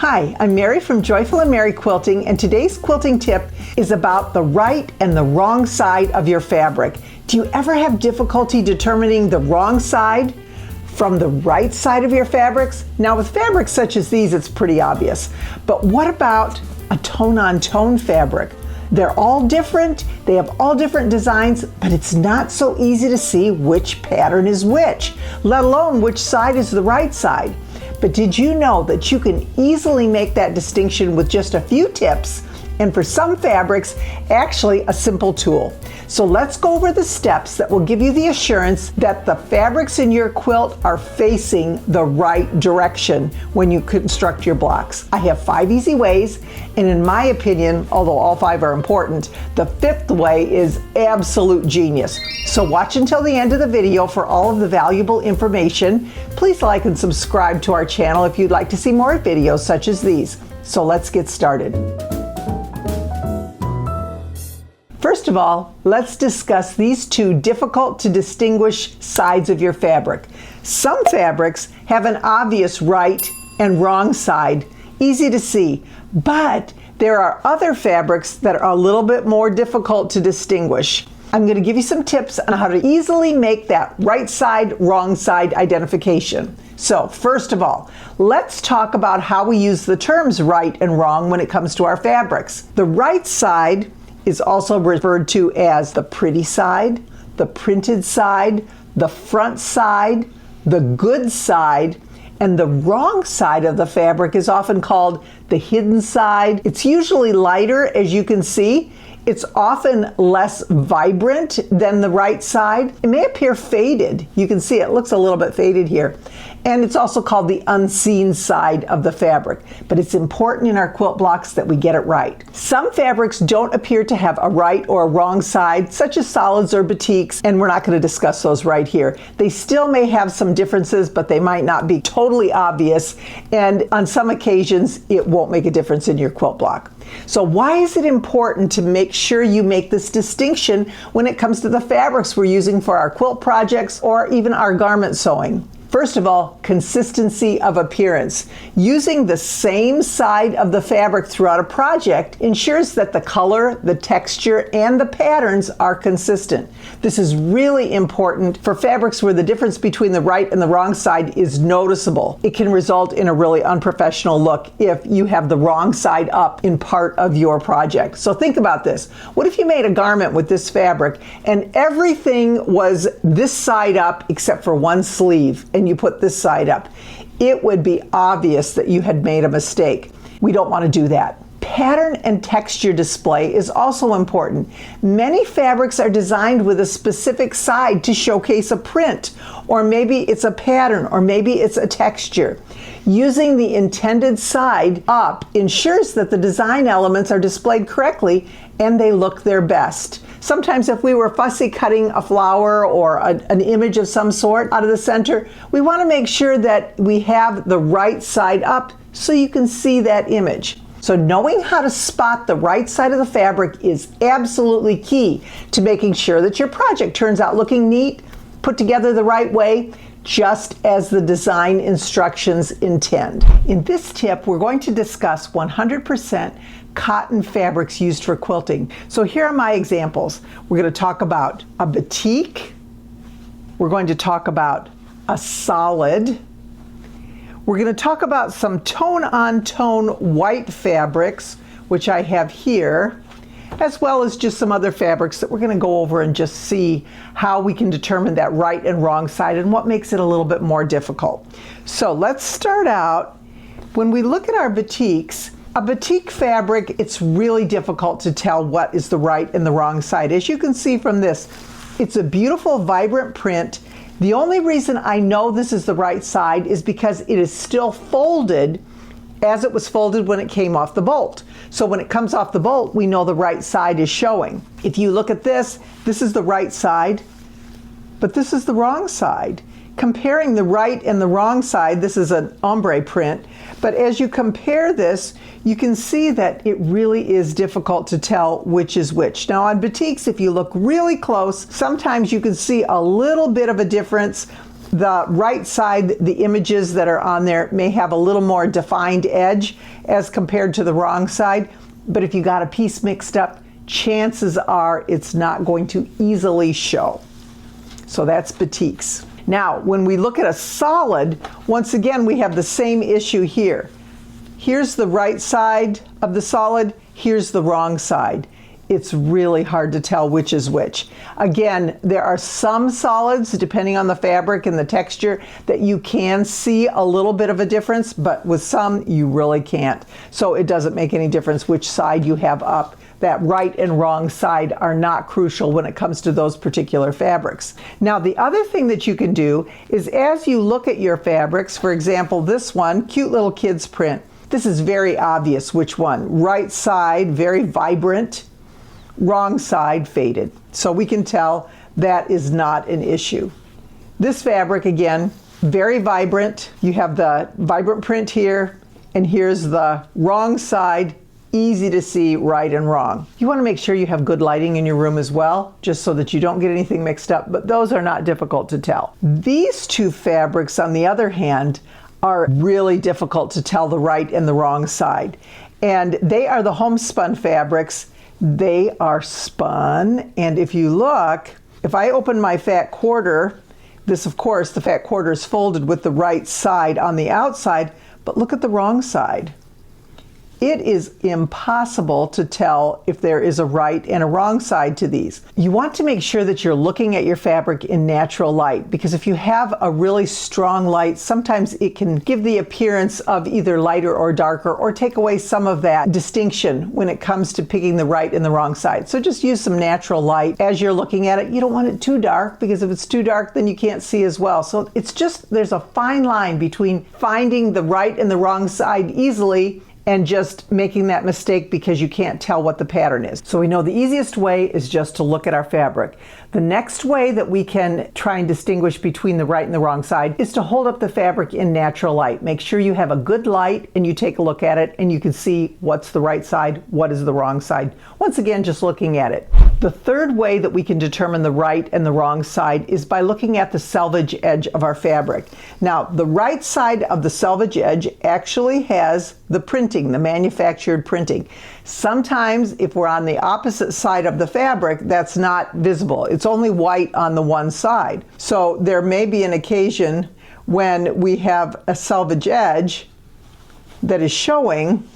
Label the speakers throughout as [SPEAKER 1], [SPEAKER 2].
[SPEAKER 1] Hi, I'm Mary from Joyful and Mary Quilting, and today's quilting tip is about the right and the wrong side of your fabric. Do you ever have difficulty determining the wrong side from the right side of your fabrics? Now with fabrics such as these, it's pretty obvious. But what about a tone-on-tone fabric? They're all different, they have all different designs, but it's not so easy to see which pattern is which, let alone which side is the right side. But did you know that you can easily make that distinction with just a few tips, and for some fabrics, actually a simple tool? So let's go over the steps that will give you the assurance that the fabrics in your quilt are facing the right direction when you construct your blocks. I have 5 easy ways, and in my opinion, although all 5 are important, the 5th way is absolute genius. So watch until the end of the video for all of the valuable information. Please like and subscribe to our channel if you'd like to see more videos such as these. So let's get started. First of all, let's discuss these 2 difficult to distinguish sides of your fabric. Some fabrics have an obvious right and wrong side, easy to see, but there are other fabrics that are a little bit more difficult to distinguish. I'm going to give you some tips on how to easily make that right side, wrong side identification. So first of all, let's talk about how we use the terms right and wrong when it comes to our fabrics. The right side is also referred to as the pretty side, the printed side, the front side, the good side, and the wrong side of the fabric is often called the hidden side. It's usually lighter, as you can see. It's often less vibrant than the right side. It may appear faded. You can see it looks a little bit faded here. And it's also called the unseen side of the fabric. But it's important in our quilt blocks that we get it right. Some fabrics don't appear to have a right or a wrong side, such as solids or batiks, and we're not going to discuss those right here. They still may have some differences, but they might not be totally obvious, and on some occasions, it won't make a difference in your quilt block. So why is it important to make sure you make this distinction when it comes to the fabrics we're using for our quilt projects or even our garment sewing? First of all, consistency of appearance. Using the same side of the fabric throughout a project ensures that the color, the texture, and the patterns are consistent. This is really important for fabrics where the difference between the right and the wrong side is noticeable. It can result in a really unprofessional look if you have the wrong side up in part of your project. So think about this. What if you made a garment with this fabric and everything was this side up except for one sleeve, and you put this side up? It would be obvious that you had made a mistake. We don't want to do that. Pattern and texture display is also important. Many fabrics are designed with a specific side to showcase a print, or maybe it's a pattern, or maybe it's a texture. Using the intended side up ensures that the design elements are displayed correctly and they look their best. Sometimes if we were fussy cutting a flower or an image of some sort out of the center, we want to make sure that we have the right side up so you can see that image. So knowing how to spot the right side of the fabric is absolutely key to making sure that your project turns out looking neat, put together the right way, just as the design instructions intend. In this tip, we're going to discuss 100% cotton fabrics used for quilting. So here are my examples. We're going to talk about a batik. We're going to talk about a solid. We're going to talk about some tone-on-tone white fabrics, which I have here, as well as just some other fabrics that we're going to go over and just see how we can determine that right and wrong side and what makes it a little bit more difficult. So let's start out. When we look at our batiks, a batik fabric, it's really difficult to tell what is the right and the wrong side. As you can see from this, it's a beautiful, vibrant print. The only reason I know this is the right side is because it is still folded as it was folded when it came off the bolt. So when it comes off the bolt, we know the right side is showing. If you look at this, this is the right side, but this is the wrong side. Comparing the right and the wrong side, this is an ombre print, but as you compare this, you can see that it really is difficult to tell which is which. Now on batiks, if you look really close, sometimes you can see a little bit of a difference, The right side, the images that are on there may have a little more defined edge as compared to the wrong side, but if you got a piece mixed up, chances are it's not going to easily show. So that's batiks. Now, when we look at a solid, once again, we have the same issue here. Here's the right side of the solid, here's the wrong side. It's really hard to tell which is which. Again, there are some solids, depending on the fabric and the texture, that you can see a little bit of a difference, but with some, you really can't. So it doesn't make any difference which side you have up. That right and wrong side are not crucial when it comes to those particular fabrics. Now, the other thing that you can do is as you look at your fabrics, for example, this one, cute little kids print, this is very obvious which one. Right side, very vibrant. Wrong side, faded. So we can tell that is not an issue. This fabric, again, very vibrant. You have the vibrant print here, and here's the wrong side, easy to see right and wrong. You want to make sure you have good lighting in your room as well, just so that you don't get anything mixed up, but those are not difficult to tell. These two fabrics, on the other hand, are really difficult to tell the right and the wrong side. And they are the homespun fabrics. They are spun, and if you look, if I open my fat quarter, this, of course, the fat quarter is folded with the right side on the outside, but look at the wrong side. It is impossible to tell if there is a right and a wrong side to these. You want to make sure that you're looking at your fabric in natural light, because if you have a really strong light, sometimes it can give the appearance of either lighter or darker, or take away some of that distinction when it comes to picking the right and the wrong side. So just use some natural light as you're looking at it. You don't want it too dark, because if it's too dark, then you can't see as well. So it's just, there's a fine line between finding the right and the wrong side easily and just making that mistake because you can't tell what the pattern is. So we know the easiest way is just to look at our fabric. The next way that we can try and distinguish between the right and the wrong side is to hold up the fabric in natural light. Make sure you have a good light and you take a look at it and you can see what's the right side, what is the wrong side. Once again, just looking at it. The third way that we can determine the right and the wrong side is by looking at the selvage edge of our fabric. Now, the right side of the selvage edge actually has the printing, the manufactured printing. Sometimes if we're on the opposite side of the fabric, that's not visible. It's only white on the one side. So there may be an occasion when we have a selvage edge that is showing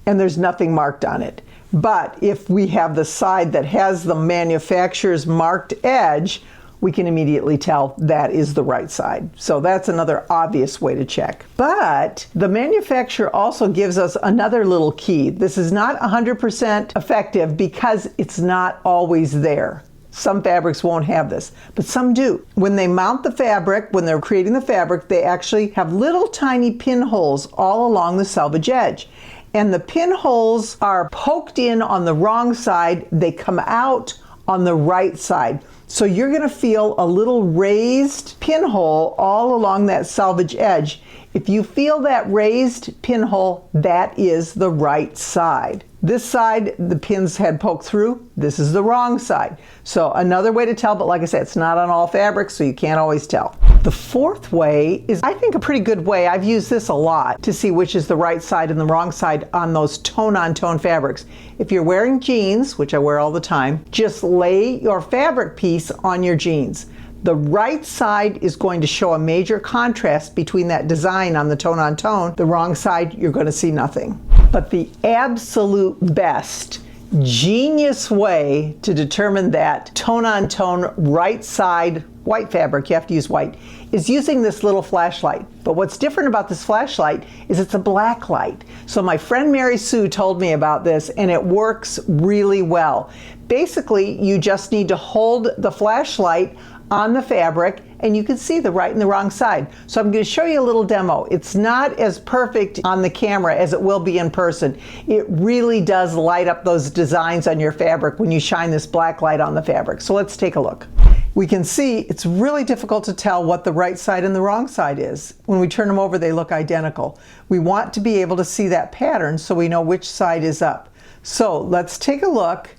[SPEAKER 1] and there's nothing marked on it. But if we have the side that has the manufacturer's marked edge, we can immediately tell that is the right side. So that's another obvious way to check. But the manufacturer also gives us another little key. This is not 100% effective because it's not always there. Some fabrics won't have this, but some do. When they mount the fabric, when they're creating the fabric, they actually have little tiny pinholes all along the selvage edge. And the pinholes are poked in on the wrong side, they come out on the right side. So you're going to feel a little raised pinhole all along that selvage edge. If you feel that raised pinhole, that is the right side. This side, the pins had poked through. This is the wrong side. So another way to tell, but like I said, it's not on all fabrics, so you can't always tell. The fourth way is, I think, a pretty good way. I've used this a lot to see which is the right side and the wrong side on those tone-on-tone fabrics. If you're wearing jeans, which I wear all the time, just lay your fabric piece on your jeans. The right side is going to show a major contrast between that design on the tone-on-tone. The wrong side, you're going to see nothing. But the absolute best, genius way to determine that tone-on-tone right side white fabric, you have to use white, is using this little flashlight. But what's different about this flashlight is it's a black light. So my friend Mary Sue told me about this and it works really well. Basically, you just need to hold the flashlight on the fabric and you can see the right and the wrong side. So I'm going to show you a little demo. It's not as perfect on the camera as it will be in person. It really does light up those designs on your fabric when you shine this black light on the fabric. So let's take a look. We can see it's really difficult to tell what the right side and the wrong side is. When we turn them over, they look identical. We want to be able to see that pattern so we know which side is up. So let's take a look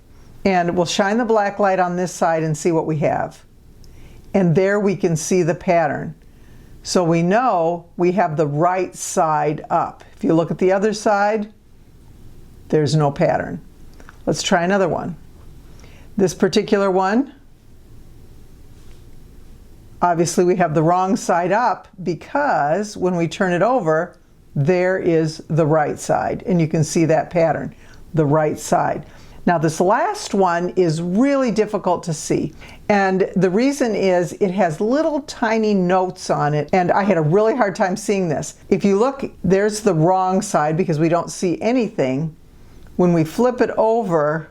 [SPEAKER 1] and we'll shine the black light on this side and see what we have. and there we can see the pattern. So we know we have the right side up. If you look at the other side, there's no pattern. Let's try another one. This particular one, obviously we have the wrong side up because when we turn it over, there is the right side, and you can see that pattern, the right side. Now this last one is really difficult to see, and the reason is it has little tiny notes on it, and I had a really hard time seeing this. If you look, there's the wrong side because we don't see anything. When we flip it over,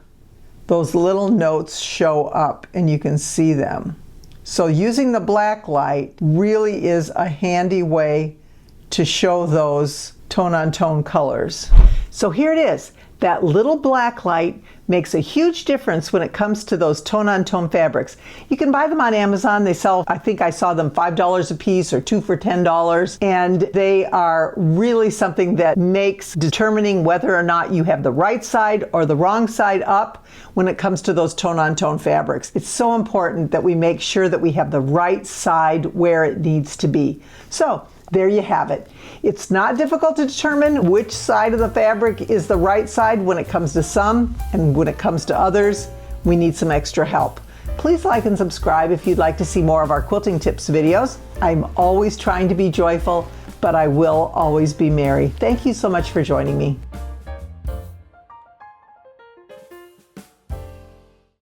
[SPEAKER 1] those little notes show up and you can see them. So using the black light really is a handy way to show those tone-on-tone colors. So here it is. That little black light makes a huge difference when it comes to those tone-on-tone fabrics. You can buy them on Amazon. They sell, I think I saw them $5 a piece or 2 for $10. And they are really something that makes determining whether or not you have the right side or the wrong side up when it comes to those tone-on-tone fabrics. It's so important that we make sure that we have the right side where it needs to be. So there you have it. It's not difficult to determine which side of the fabric is the right side when it comes to some, and when it comes to others, we need some extra help. Please like and subscribe if you'd like to see more of our quilting tips videos. I'm always trying to be joyful, but I will always be merry. Thank you so much for joining me.